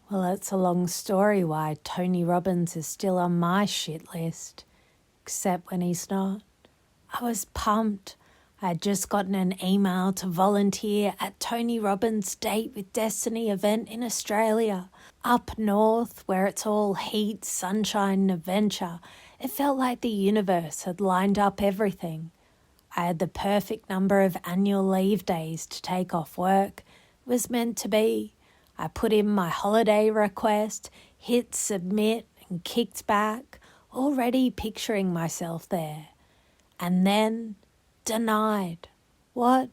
Well, it's a long story why Tony Robbins is still on my shit list, except when he's not. I was pumped. I had just gotten an email to volunteer at Tony Robbins' Date with Destiny event in Australia, up north where it's all heat, sunshine and adventure. It felt like the universe had lined up everything. I had the perfect number of annual leave days to take off work. It was meant to be. I put in my holiday request, hit submit and kicked back, already picturing myself there. And then denied. What?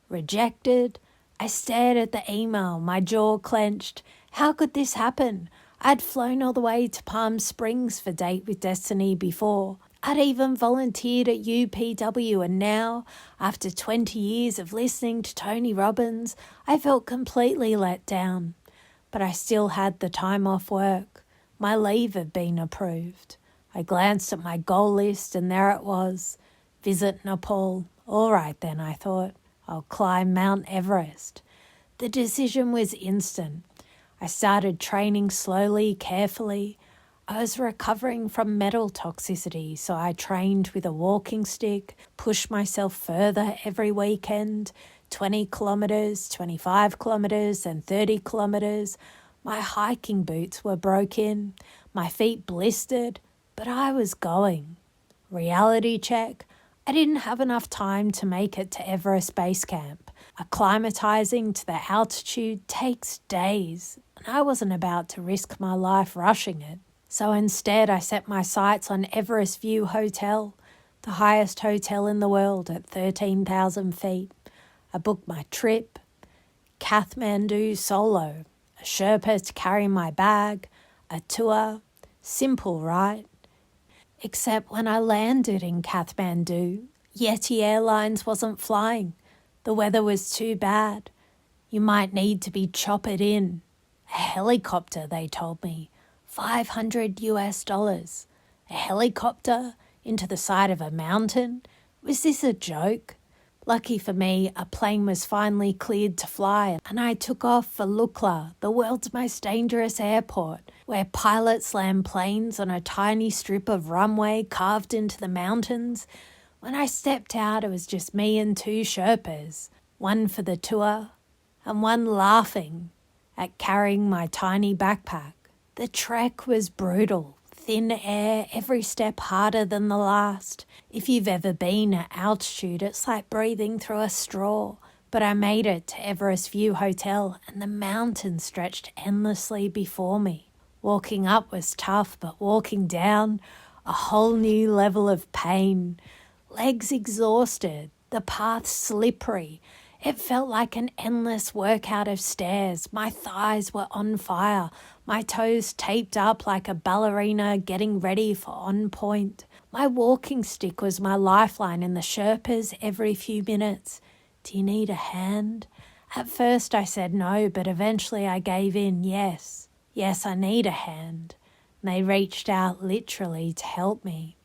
Rejected? I stared at the email, my jaw clenched. How could this happen? I'd flown all the way to Palm Springs for Date with Destiny before. I'd even volunteered at UPW, and now, after 20 years of listening to Tony Robbins, I felt completely let down. But I still had the time off work. My leave had been approved. I glanced at my goal list and there it was. Visit Nepal. All right then, I thought. I'll climb Mount Everest. The decision was instant. I started training slowly, carefully. I was recovering from metal toxicity, so I trained with a walking stick, pushed myself further every weekend, 20 kilometres, 25 kilometres and 30 kilometres. My hiking boots were broken, my feet blistered, but I was going. Reality check. I didn't have enough time to make it to Everest Base Camp. Acclimatizing to the altitude takes days, and I wasn't about to risk my life rushing it. So instead I set my sights on Everest View Hotel, the highest hotel in the world at 13,000 feet. I booked my trip, Kathmandu solo, a Sherpa to carry my bag, a tour. Simple, right? Except when I landed in Kathmandu, Yeti Airlines wasn't flying. The weather was too bad. You might need to be choppered in. A helicopter, they told me. $500. A helicopter into the side of a mountain? Was this a joke? Lucky for me, a plane was finally cleared to fly and I took off for Lukla, the world's most dangerous airport, where pilots land planes on a tiny strip of runway carved into the mountains. When I stepped out, it was just me and two Sherpas, one for the tour and one laughing at carrying my tiny backpack. The trek was brutal. Thin air, every step harder than the last. If you've ever been at altitude, it's like breathing through a straw. But I made it to Everest View Hotel and the mountains stretched endlessly before me. Walking up was tough, but walking down, a whole new level of pain. Legs exhausted, the path slippery. It felt like an endless workout of stairs. My thighs were on fire, my toes taped up like a ballerina getting ready for on point. My walking stick was my lifeline and the Sherpas every few minutes. Do you need a hand? At first I said no, but eventually I gave in, yes. Yes, I need a hand. And they reached out literally to help me.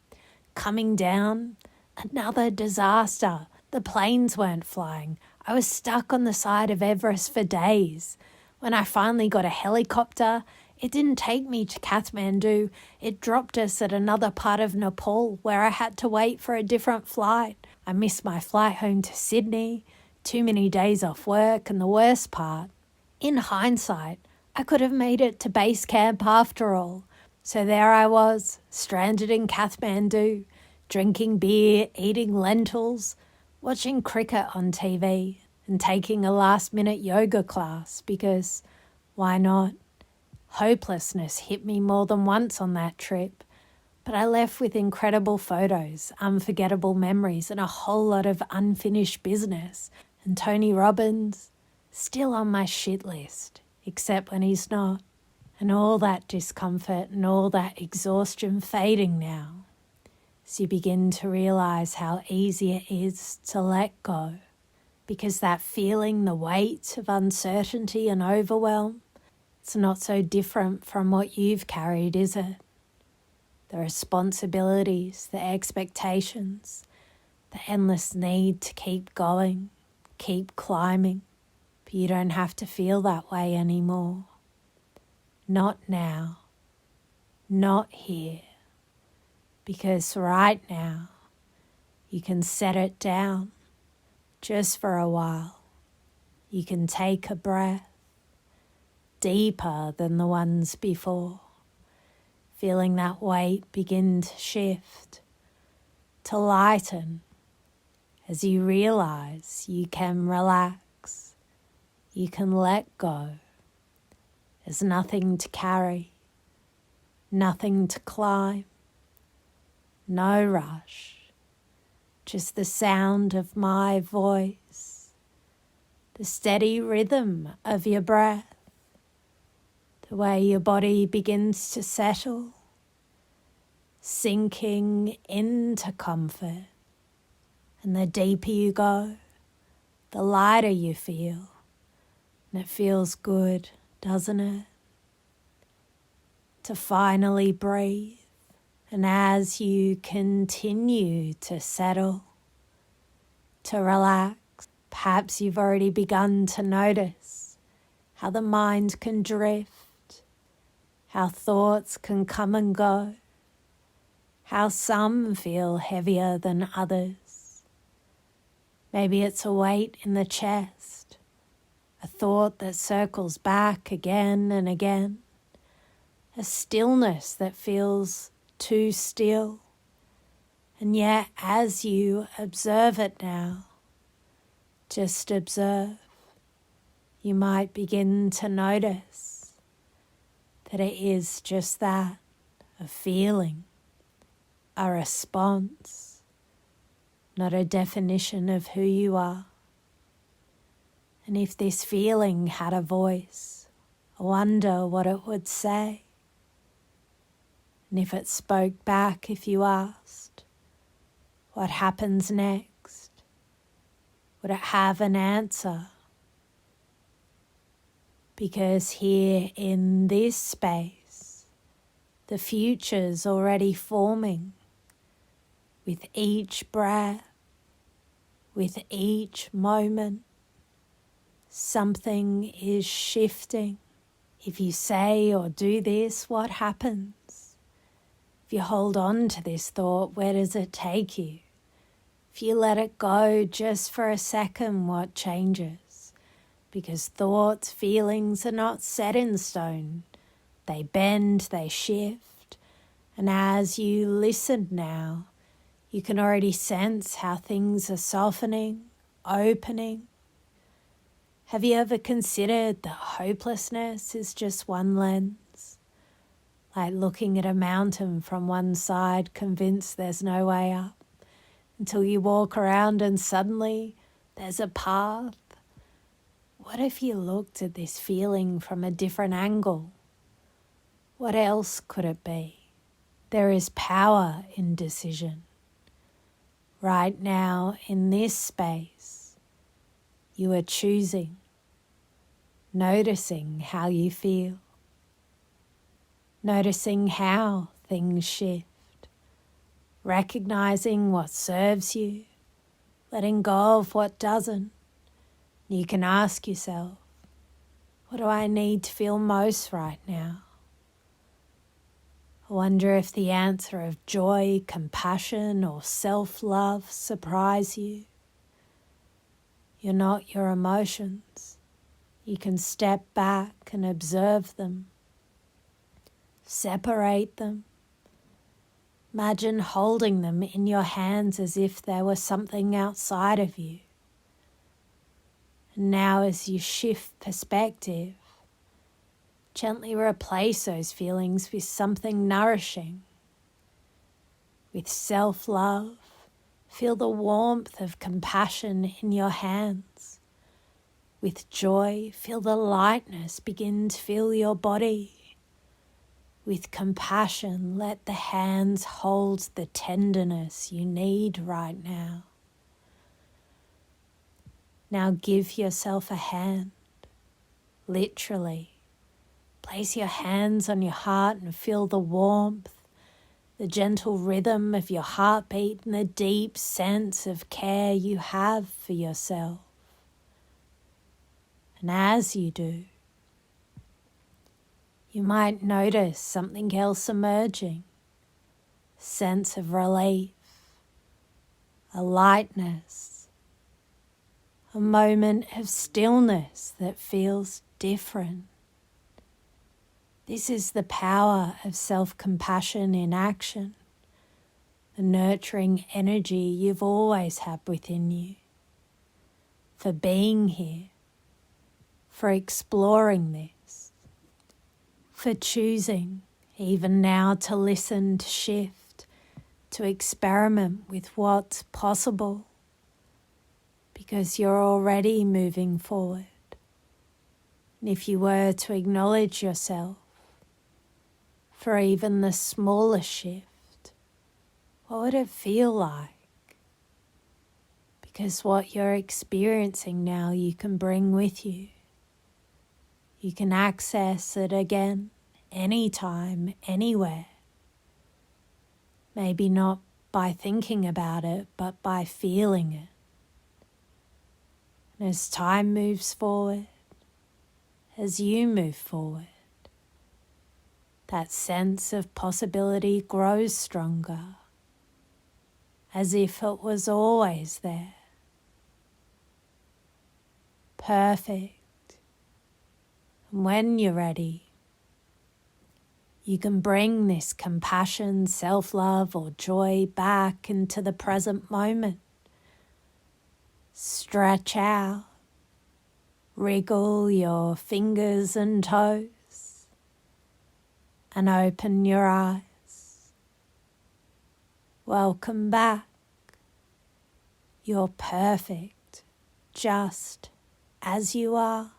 Coming down, another disaster. The planes weren't flying. I was stuck on the side of Everest for days. When I finally got a helicopter, it didn't take me to Kathmandu. It dropped us at another part of Nepal where I had to wait for a different flight. I missed my flight home to Sydney, too many days off work, and the worst part, in hindsight, I could have made it to base camp after all. So there I was, stranded in Kathmandu, drinking beer, eating lentils, watching cricket on TV and taking a last-minute yoga class because, why not? Hopelessness hit me more than once on that trip, but I left with incredible photos, unforgettable memories and a whole lot of unfinished business. And Tony Robbins, still on my shit list, except when he's not. And all that discomfort and all that exhaustion fading now. So you begin to realise how easy it is to let go. Because that feeling, the weight of uncertainty and overwhelm, it's not so different from what you've carried, is it? The responsibilities, the expectations, the endless need to keep going, keep climbing. But you don't have to feel that way anymore. not now, not here, because right now you can set it down just for a while. You can take a breath deeper than the ones before, feeling that weight begin to shift, to lighten as you realize you can relax, you can let go. There's nothing to carry, nothing to climb, no rush, just the sound of my voice, the steady rhythm of your breath, the way your body begins to settle, sinking into comfort. And the deeper you go, the lighter you feel. And it feels good, doesn't it? To finally breathe. And as you continue to settle, to relax, perhaps you've already begun to notice how the mind can drift, how thoughts can come and go, how some feel heavier than others. Maybe it's a weight in the chest, a thought that circles back again and again, a stillness that feels too still. And yet, as you observe it now, just observe, you might begin to notice that it is just that, a feeling, a response, not a definition of who you are. And if this feeling had a voice, I wonder what it would say. And if it spoke back if you asked, what happens next? Would it have an answer? Because here in this space, the future's already forming with each breath, with each moment. Something is shifting. If you say or do this, what happens? If you hold on to this thought, where does it take you? If you let it go just for a second, what changes? Because thoughts, feelings are not set in stone. They bend, they shift. And as you listen now, you can already sense how things are softening, opening. Have you ever considered that hopelessness is just one lens? Like looking at a mountain from one side, convinced there's no way up, until you walk around and suddenly there's a path. What if you looked at this feeling from a different angle? What else could it be? There is power in decision. Right now, in this space, you are choosing, noticing how you feel, noticing how things shift, recognizing what serves you, letting go of what doesn't. You can ask yourself, what do I need to feel most right now? I wonder if the answer of joy, compassion, or self-love surprise you. You're not your emotions. You can step back and observe them. Separate them. Imagine holding them in your hands as if they were something outside of you. And now as you shift perspective, gently replace those feelings with something nourishing. With self-love, feel the warmth of compassion in your hands. With joy, feel the lightness begin to fill your body. With compassion, let the hands hold the tenderness you need right now. Now give yourself a hand, literally. Place your hands on your heart and feel the warmth, the gentle rhythm of your heartbeat and the deep sense of care you have for yourself. And as you do, You might notice something else emerging, a sense of relief, a lightness, a moment of stillness that feels different. This is the power of self-compassion in action, the nurturing energy you've always had within you, for being here, for exploring this, for choosing even now to listen, to shift, to experiment with what's possible, because you're already moving forward. And if you were to acknowledge yourself for even the smallest shift, what would it feel like? Because what you're experiencing now you can bring with you. You can access it again, anytime, anywhere. Maybe not by thinking about it, but by feeling it. And as time moves forward, as you move forward, that sense of possibility grows stronger, as if it was always there. Perfect. And when you're ready, you can bring this compassion, self-love, or joy back into the present moment. Stretch out, wriggle your fingers and toes, and open your eyes. Welcome back. You're perfect, just as you are.